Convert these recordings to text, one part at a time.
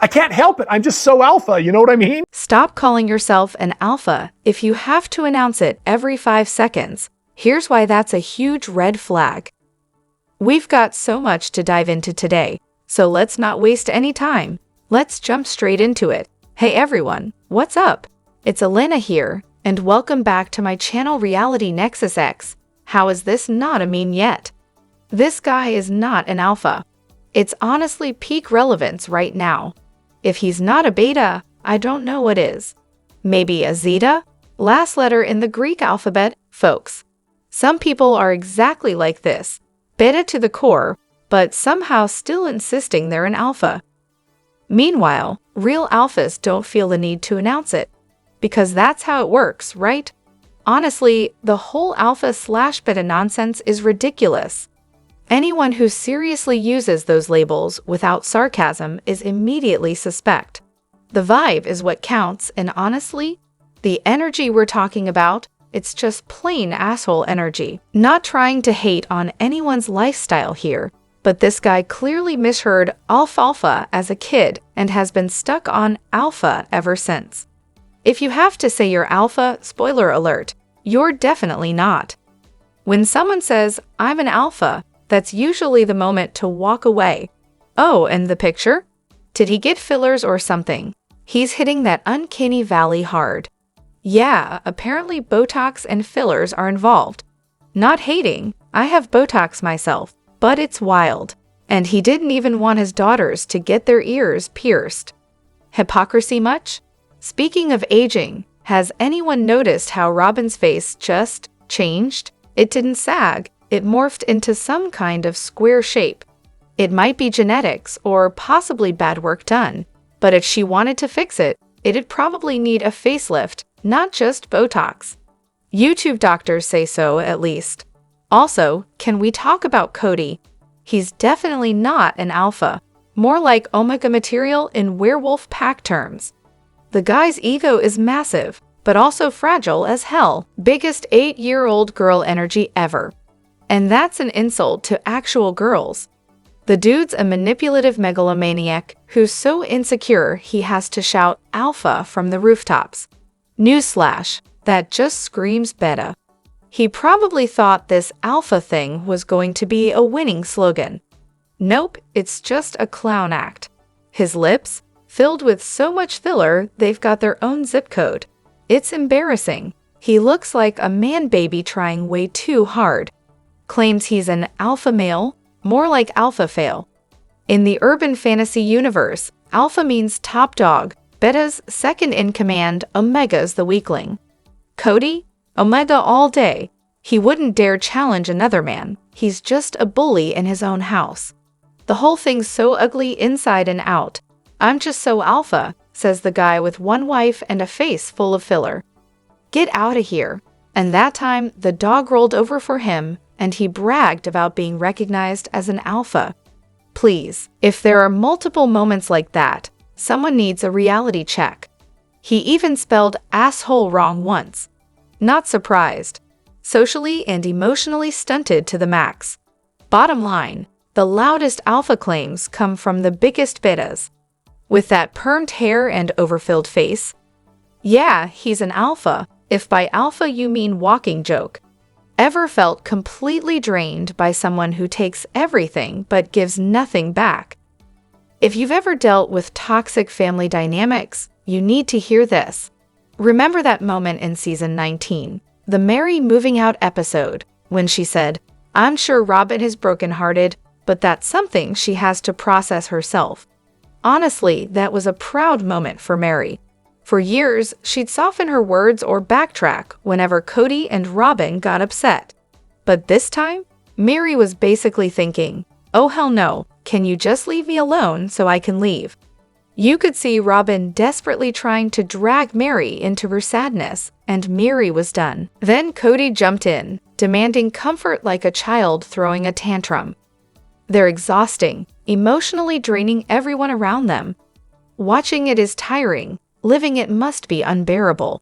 I can't help it. I'm just so alpha. You know what I mean? Stop calling yourself an alpha if you have to announce it every 5 seconds. Here's why that's a huge red flag. We've got so much to dive into today, so let's not waste any time. Let's jump straight into it. Hey everyone, what's up? It's Elena here, and welcome back to my channel Reality Nexus X. How is this not a meme yet? This guy is not an alpha. It's honestly peak relevance right now. If he's not a beta, I don't know what is. Maybe a zeta? Last letter in the Greek alphabet, folks. Some people are exactly like this, beta to the core, but somehow still insisting they're an alpha. Meanwhile, real alphas don't feel the need to announce it, because that's how it works, right? Honestly, the whole alpha/beta nonsense is ridiculous. Anyone who seriously uses those labels without sarcasm is immediately suspect. The vibe is what counts, and honestly, the energy we're talking about, it's just plain asshole energy. Not trying to hate on anyone's lifestyle here, but this guy clearly misheard alfalfa as a kid and has been stuck on alpha ever since. If you have to say you're alpha, spoiler alert, you're definitely not. When someone says, I'm an alpha, that's usually the moment to walk away. Oh, and the picture? Did he get fillers or something? He's hitting that uncanny valley hard. Yeah, apparently Botox and fillers are involved. Not hating, I have Botox myself, but it's wild. And he didn't even want his daughters to get their ears pierced. Hypocrisy much? Speaking of aging, has anyone noticed how Robin's face just changed? It didn't sag. It morphed into some kind of square shape. It might be genetics or possibly bad work done, but if she wanted to fix it, it'd probably need a facelift, not just Botox. YouTube doctors say so, at least. Also, can we talk about Cody? He's definitely not an alpha, more like omega material in werewolf pack terms. The guy's ego is massive, but also fragile as hell. Biggest 8-year-old girl energy ever. And that's an insult to actual girls. The dude's a manipulative megalomaniac who's so insecure he has to shout alpha from the rooftops. Newsflash, that just screams beta. He probably thought this alpha thing was going to be a winning slogan. Nope, it's just a clown act. His lips, filled with so much filler they've got their own zip code. It's embarrassing. He looks like a man baby trying way too hard. Claims he's an alpha male, more like alpha fail. In the urban fantasy universe, alpha means top dog, beta's second in command, omega's the weakling. Cody? Omega all day. He wouldn't dare challenge another man. He's just a bully in his own house. The whole thing's so ugly inside and out. I'm just so alpha, says the guy with one wife and a face full of filler. Get out of here. And that time, the dog rolled over for him, and he bragged about being recognized as an alpha. Please, if there are multiple moments like that, someone needs a reality check. He even spelled asshole wrong once. Not surprised. Socially and emotionally stunted to the max. Bottom line, the loudest alpha claims come from the biggest betas. With that permed hair and overfilled face. Yeah, he's an alpha, if by alpha you mean walking joke. Ever felt completely drained by someone who takes everything but gives nothing back? If you've ever dealt with toxic family dynamics, you need to hear this. Remember that moment in season 19, the Mary moving out episode, when she said, I'm sure Robin is brokenhearted, but that's something she has to process herself. Honestly, that was a proud moment for Mary. For years, she'd soften her words or backtrack whenever Cody and Robin got upset. But this time, Mary was basically thinking, oh hell no, can you just leave me alone so I can leave? You could see Robin desperately trying to drag Mary into her sadness, and Mary was done. Then Cody jumped in, demanding comfort like a child throwing a tantrum. They're exhausting, emotionally draining everyone around them. Watching it is tiring. Living it must be unbearable.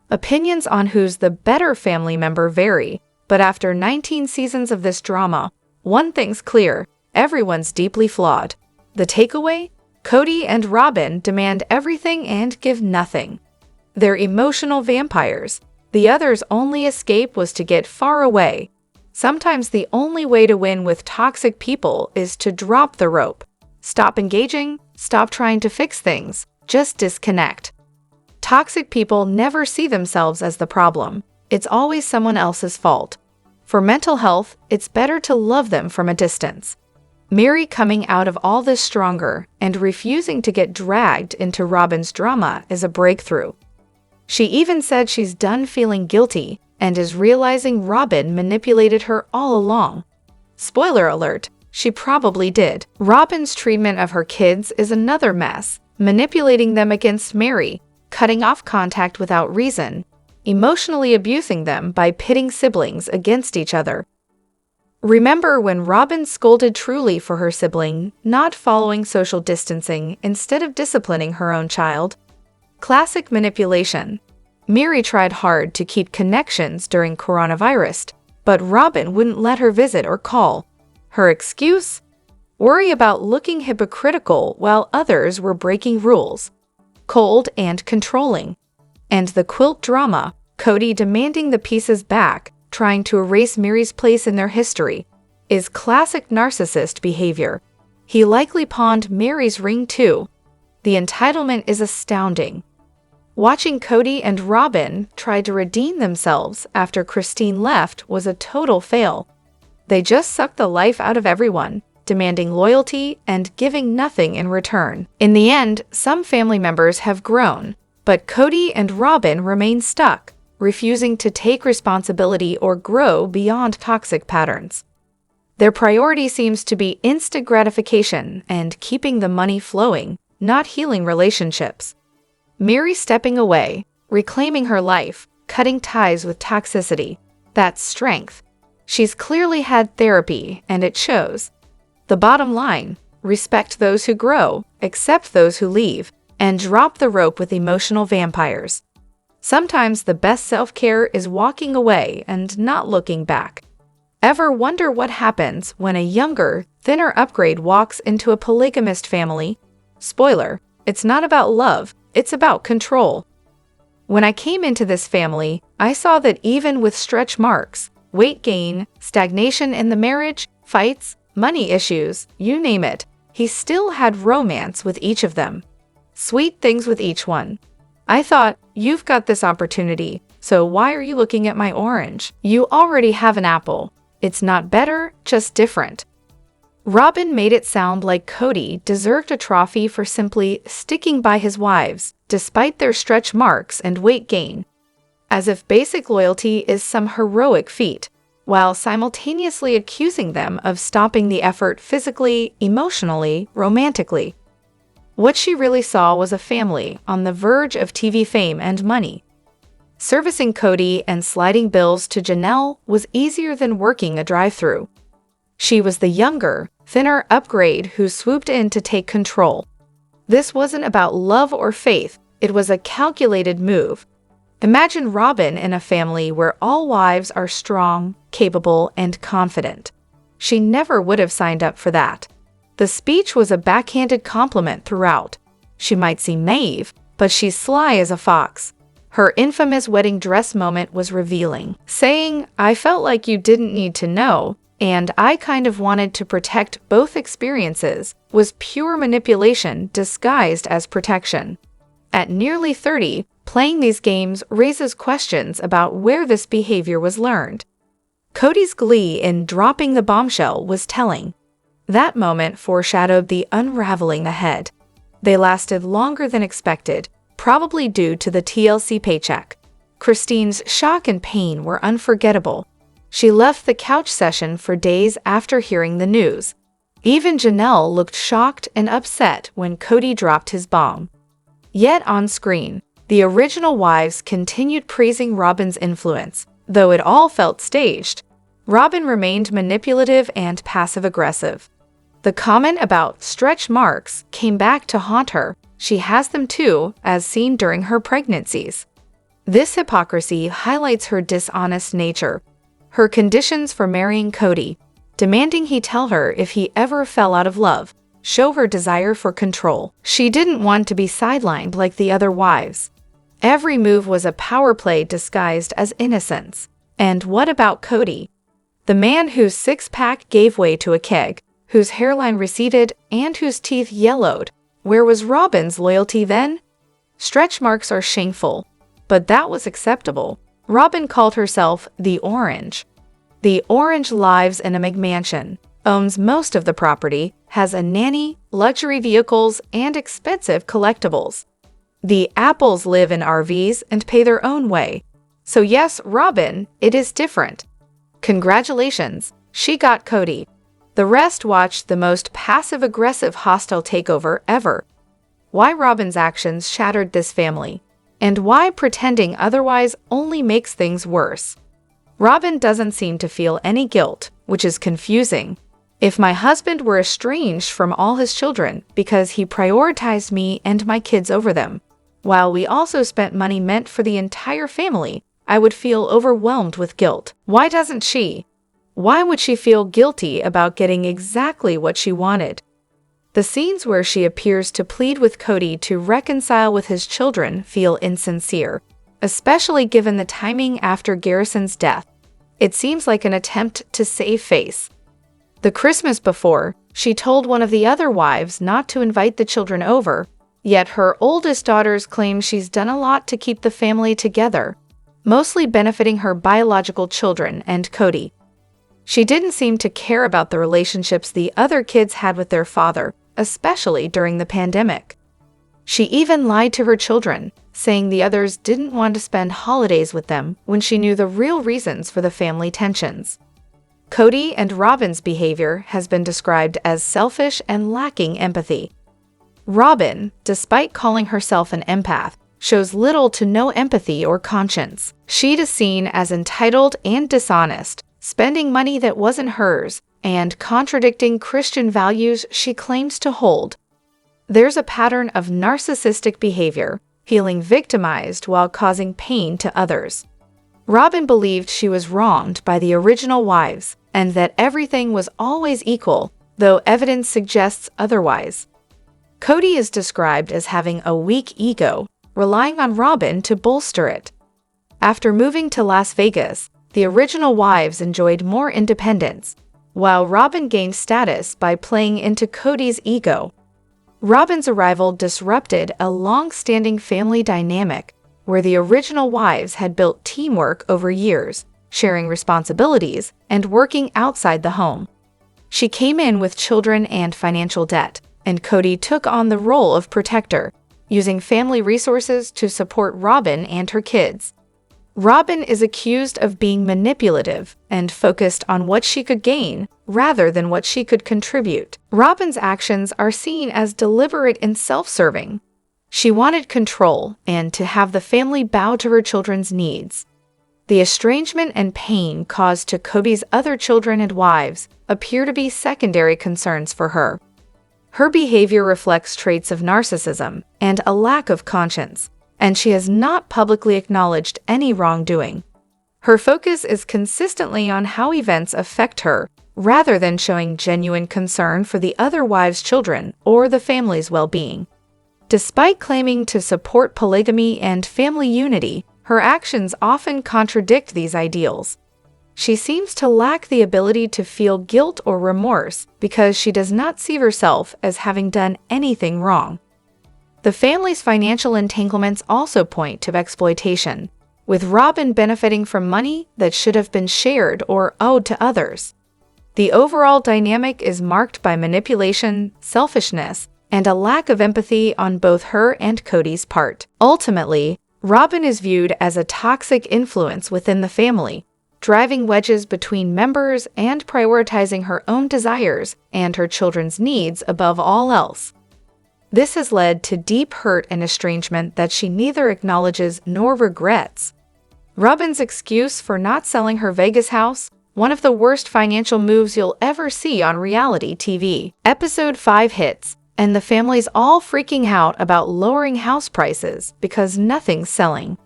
Opinions on who's the better family member vary, but after 19 seasons of this drama, one thing's clear, everyone's deeply flawed. The takeaway? Cody and Robin demand everything and give nothing. They're emotional vampires. The other's only escape was to get far away. Sometimes the only way to win with toxic people is to drop the rope. Stop engaging, stop trying to fix things, just disconnect. Toxic people never see themselves as the problem. It's always someone else's fault. For mental health, it's better to love them from a distance. Mary coming out of all this stronger and refusing to get dragged into Robin's drama is a breakthrough. She even said she's done feeling guilty and is realizing Robin manipulated her all along. Spoiler alert, she probably did. Robin's treatment of her kids is another mess, manipulating them against Mary, cutting off contact without reason, emotionally abusing them by pitting siblings against each other. Remember when Robin scolded Truly for her sibling not following social distancing instead of disciplining her own child? Classic manipulation. Mary tried hard to keep connections during coronavirus, but Robin wouldn't let her visit or call. Her excuse? Worry about looking hypocritical while others were breaking rules. Cold and controlling. And the quilt drama, Cody demanding the pieces back, trying to erase Mary's place in their history, is classic narcissist behavior. He likely pawned Mary's ring too. The entitlement is astounding. Watching Cody and Robin try to redeem themselves after Christine left was a total fail. They just sucked the life out of everyone, demanding loyalty and giving nothing in return. In the end, some family members have grown, but Cody and Robin remain stuck, refusing to take responsibility or grow beyond toxic patterns. Their priority seems to be instant gratification and keeping the money flowing, not healing relationships. Mary stepping away, reclaiming her life, cutting ties with toxicity. That's strength. She's clearly had therapy, and it shows. The bottom line, respect those who grow, accept those who leave, and drop the rope with emotional vampires. Sometimes the best self-care is walking away and not looking back. Ever wonder what happens when a younger, thinner upgrade walks into a polygamist family? Spoiler, it's not about love, it's about control. When I came into this family, I saw that even with stretch marks, weight gain, stagnation in the marriage, fights, money issues, you name it, he still had romance with each of them. Sweet things with each one. I thought, you've got this opportunity, so why are you looking at my orange? You already have an apple. It's not better, just different. Robin made it sound like Cody deserved a trophy for simply sticking by his wives, despite their stretch marks and weight gain, as if basic loyalty is some heroic feat, while simultaneously accusing them of stopping the effort physically, emotionally, romantically. What she really saw was a family on the verge of TV fame and money. Servicing Cody and sliding bills to Janelle was easier than working a drive-thru. She was the younger, thinner upgrade who swooped in to take control. This wasn't about love or faith, it was a calculated move. Imagine Robin in a family where all wives are strong, capable, and confident. She never would have signed up for that. The speech was a backhanded compliment throughout. She might seem naive, but she's sly as a fox. Her infamous wedding dress moment was revealing, saying, "I felt like you didn't need to know, and I kind of wanted to protect both experiences," was pure manipulation disguised as protection. At nearly 30, playing these games raises questions about where this behavior was learned. Cody's glee in dropping the bombshell was telling. That moment foreshadowed the unraveling ahead. They lasted longer than expected, probably due to the TLC paycheck. Christine's shock and pain were unforgettable. She left the couch session for days after hearing the news. Even Janelle looked shocked and upset when Cody dropped his bomb. Yet on screen, the original wives continued praising Robin's influence, though it all felt staged. Robin remained manipulative and passive-aggressive. The comment about stretch marks came back to haunt her. She has them too, as seen during her pregnancies. This hypocrisy highlights her dishonest nature. Her conditions for marrying Cody, demanding he tell her if he ever fell out of love, show her desire for control. She didn't want to be sidelined like the other wives. Every move was a power play disguised as innocence. And what about Cody? The man whose six-pack gave way to a keg, whose hairline receded, and whose teeth yellowed. Where was Robin's loyalty then? Stretch marks are shameful, but that was acceptable. Robin called herself the Orange. The Orange lives in a McMansion, owns most of the property, has a nanny, luxury vehicles, and expensive collectibles. The Apples live in RVs and pay their own way. So yes, Robin, it is different. Congratulations, she got Cody. The rest watched the most passive-aggressive hostile takeover ever. Why Robin's actions shattered this family, and why pretending otherwise only makes things worse. Robin doesn't seem to feel any guilt, which is confusing. If my husband were estranged from all his children because he prioritized me and my kids over them, while we also spent money meant for the entire family, I would feel overwhelmed with guilt. Why doesn't she? Why would she feel guilty about getting exactly what she wanted? The scenes where she appears to plead with Cody to reconcile with his children feel insincere, especially given the timing after Garrison's death. It seems like an attempt to save face. The Christmas before, she told one of the other wives not to invite the children over, yet her oldest daughters claim she's done a lot to keep the family together, mostly benefiting her biological children and Cody. She didn't seem to care about the relationships the other kids had with their father, especially during the pandemic. She even lied to her children, saying the others didn't want to spend holidays with them when she knew the real reasons for the family tensions. Cody and Robin's behavior has been described as selfish and lacking empathy. Robin, despite calling herself an empath, shows little to no empathy or conscience. She is seen as entitled and dishonest, spending money that wasn't hers, and contradicting Christian values she claims to hold. There's a pattern of narcissistic behavior, feeling victimized while causing pain to others. Robin believed she was wronged by the original wives, and that everything was always equal, though evidence suggests otherwise. Cody is described as having a weak ego, relying on Robin to bolster it. After moving to Las Vegas, the original wives enjoyed more independence, while Robin gained status by playing into Cody's ego. Robin's arrival disrupted a long-standing family dynamic where the original wives had built teamwork over years, sharing responsibilities and working outside the home. She came in with children and financial debt, and Cody took on the role of protector, using family resources to support Robin and her kids. Robin is accused of being manipulative and focused on what she could gain rather than what she could contribute. Robin's actions are seen as deliberate and self-serving. She wanted control and to have the family bow to her children's needs. The estrangement and pain caused to Cody's other children and wives appear to be secondary concerns for her. Her behavior reflects traits of narcissism and a lack of conscience, and she has not publicly acknowledged any wrongdoing. Her focus is consistently on how events affect her, rather than showing genuine concern for the other wives' children or the family's well-being. Despite claiming to support polygamy and family unity, her actions often contradict these ideals. She seems to lack the ability to feel guilt or remorse because she does not see herself as having done anything wrong. The family's financial entanglements also point to exploitation, with Robin benefiting from money that should have been shared or owed to others. The overall dynamic is marked by manipulation, selfishness, and a lack of empathy on both her and Cody's part. Ultimately, Robin is viewed as a toxic influence within the family, driving wedges between members and prioritizing her own desires and her children's needs above all else. This has led to deep hurt and estrangement that she neither acknowledges nor regrets. Robin's excuse for not selling her Vegas house, one of the worst financial moves you'll ever see on reality TV. Episode 5 hits, and the family's all freaking out about lowering house prices because nothing's selling.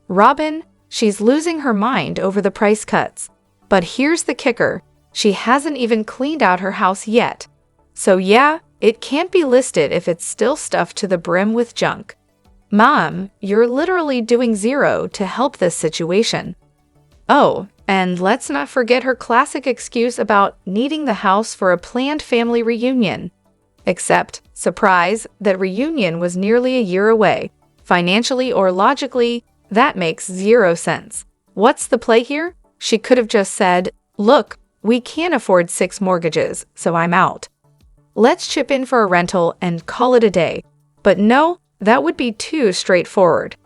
Robin, she's losing her mind over the price cuts. But here's the kicker, she hasn't even cleaned out her house yet. So yeah, It can't be listed if it's still stuffed to the brim with junk. Mom, you're literally doing zero to help this situation. Oh, and let's not forget her classic excuse about needing the house for a planned family reunion. Except, surprise, that reunion was nearly a year away. Financially or logically, that makes zero sense. What's the play here? She could have just said, "Look, we can't afford 6 mortgages, so I'm out. Let's chip in for a rental and call it a day." But no, that would be too straightforward.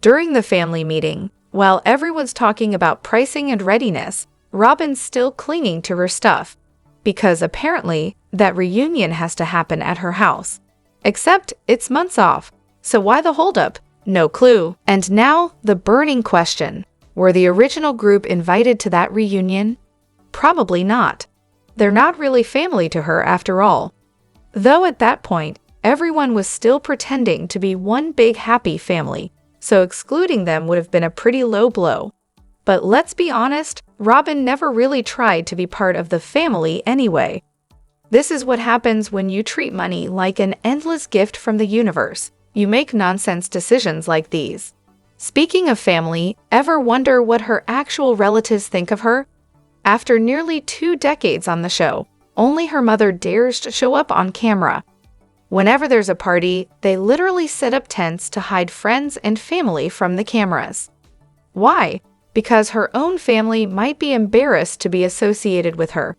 During the family meeting, while everyone's talking about pricing and readiness, Robin's still clinging to her stuff, because apparently that reunion has to happen at her house. Except it's months off, so why the holdup? No clue. And now, the burning question. Were the original group invited to that reunion? Probably not. They're not really family to her after all. Though at that point, everyone was still pretending to be one big happy family, so excluding them would have been a pretty low blow. But let's be honest, Robin never really tried to be part of the family anyway. This is what happens when you treat money like an endless gift from the universe. You make nonsense decisions like these. Speaking of family, ever wonder what her actual relatives think of her? After nearly 2 decades on the show, only her mother dares to show up on camera. Whenever there's a party, they literally set up tents to hide friends and family from the cameras. Why? Because her own family might be embarrassed to be associated with her.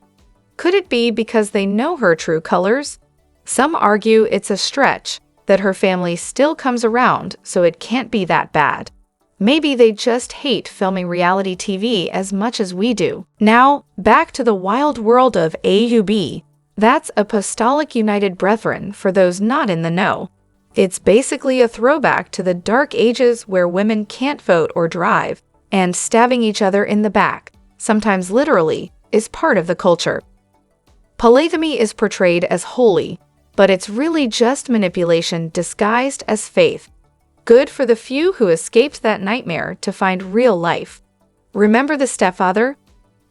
Could it be because they know her true colors? Some argue it's a stretch, that her family still comes around, so it can't be that bad. Maybe they just hate filming reality TV as much as we do. Now, back to the wild world of AUB. That's Apostolic United Brethren for those not in the know. It's basically a throwback to the dark ages where women can't vote or drive, and stabbing each other in the back, sometimes literally, is part of the culture. Polygamy is portrayed as holy, but it's really just manipulation disguised as faith. Good for the few who escaped that nightmare to find real life. Remember the stepfather?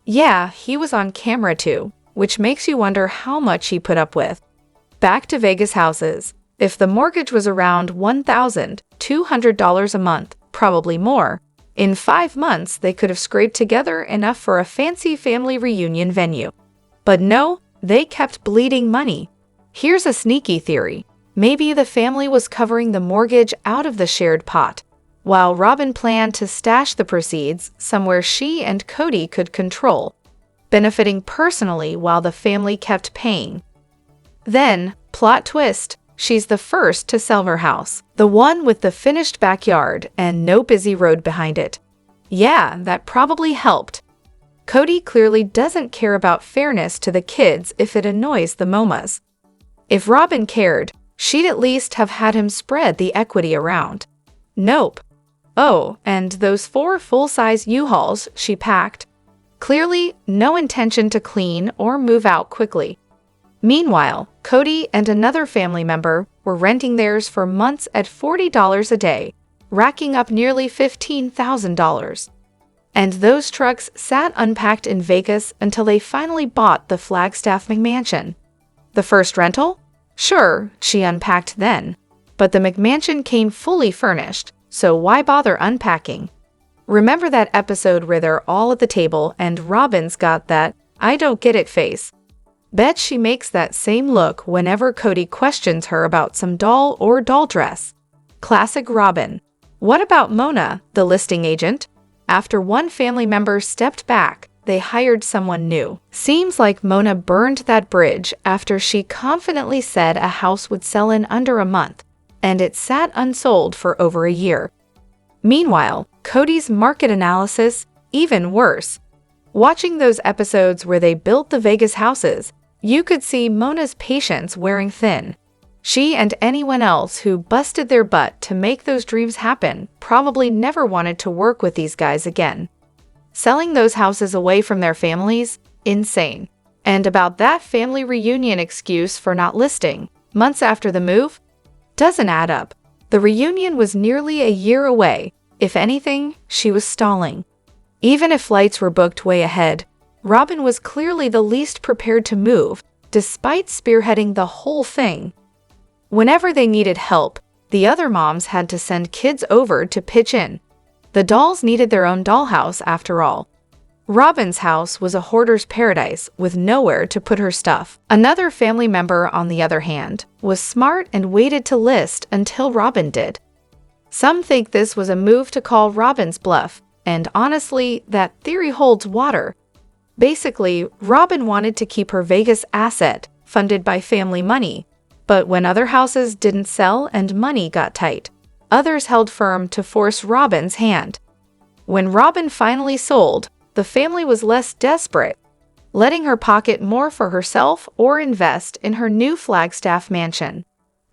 Yeah, he was on camera too, which makes you wonder how much he put up with. Back to Vegas houses. If the mortgage was around $1,200 a month, probably more, in 5 months they could have scraped together enough for a fancy family reunion venue. But no, they kept bleeding money. Here's a sneaky theory. Maybe the family was covering the mortgage out of the shared pot, while Robin planned to stash the proceeds somewhere she and Cody could control, benefiting personally while the family kept paying. Then, plot twist, she's the first to sell her house, the one with the finished backyard and no busy road behind it. Yeah, that probably helped. Cody clearly doesn't care about fairness to the kids if it annoys the Momas. If Robin cared, she'd at least have had him spread the equity around. Nope. Oh, and those 4 full-size U-Hauls she packed. Clearly, no intention to clean or move out quickly. Meanwhile, Cody and another family member were renting theirs for months at $40 a day, racking up nearly $15,000. And those trucks sat unpacked in Vegas until they finally bought the Flagstaff McMansion. The first rental? Sure, she unpacked then. But the McMansion came fully furnished, so why bother unpacking? Remember that episode where they're all at the table and Robin's got that "I don't get it" face? Bet she makes that same look whenever Cody questions her about some doll or doll dress. Classic Robin. What about Mona, the listing agent? After one family member stepped back, they hired someone new. Seems like Mona burned that bridge after she confidently said a house would sell in under a month, and it sat unsold for over a year. Meanwhile, Cody's market analysis, even worse. Watching those episodes where they built the Vegas houses, you could see Mona's patience wearing thin. She and anyone else who busted their butt to make those dreams happen probably never wanted to work with these guys again. Selling those houses away from their families? Insane. And about that family reunion excuse for not listing, months after the move? Doesn't add up. The reunion was nearly a year away. If anything, she was stalling. Even if flights were booked way ahead, Robin was clearly the least prepared to move, despite spearheading the whole thing. Whenever they needed help, the other moms had to send kids over to pitch in. The dolls needed their own dollhouse after all. Robin's house was a hoarder's paradise with nowhere to put her stuff. Another family member, on the other hand, was smart and waited to list until Robin did. Some think this was a move to call Robin's bluff, and honestly, that theory holds water. Basically, Robin wanted to keep her Vegas asset, funded by family money, but when other houses didn't sell and money got tight, others held firm to force Robin's hand. When Robin finally sold, the family was less desperate, letting her pocket more for herself or invest in her new Flagstaff mansion.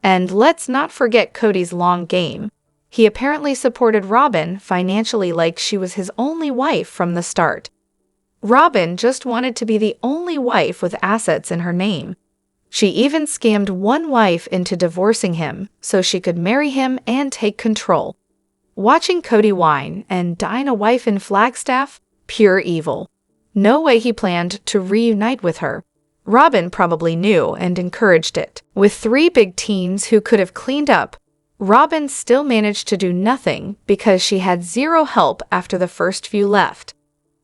And let's not forget Cody's long game. He apparently supported Robin financially like she was his only wife from the start. Robin just wanted to be the only wife with assets in her name. She even scammed one wife into divorcing him so she could marry him and take control. Watching Cody whine and dine a wife in Flagstaff? Pure evil. No way he planned to reunite with her. Robin probably knew and encouraged it. With 3 big teens who could have cleaned up, Robin still managed to do nothing because she had zero help after the first few left.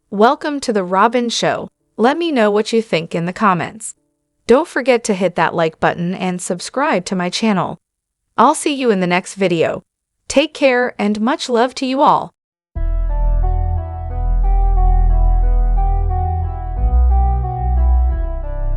Welcome to the Robin Show. Let me know what you think in the comments. Don't forget to hit that like button and subscribe to my channel. I'll see you in the next video. Take care and much love to you all.